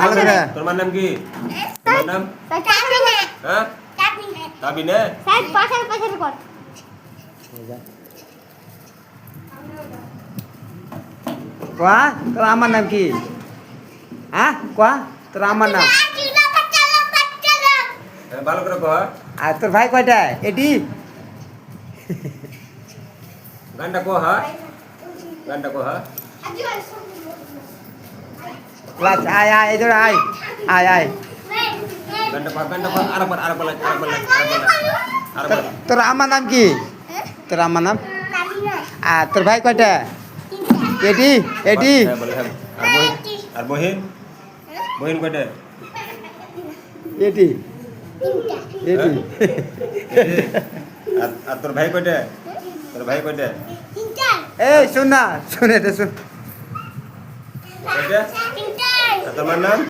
ভালো করে তোর মার নাম কি? তোমার নাম? হ্যাঁ? তাবিনে? কোয়া তোর আমার নাম কি? হ্যাঁ কোয়া তোর আমার নাম ভালো করে কহ। আর তোর ভাই কয়টা? এটি গানটা কহ হ্যাঁ? গানটা কহ হ্যাঁ? ক্লাস আয় আয় এই ধর আয় আয় আয় গানটা কহ আর বল তোর আমার নাম কি? তোর আমার নাম আর তোর ভাই কয়টা? এটি এটি হ্যাঁ বলে হ্যাঁ। আর বহিন বহিন কয়টা? এটি এটি আর তোর ভাই কয়টা? তোর ভাই কয়টা? এই শোন না শোন এটা শোন কয়টা? আর তোমার নাম?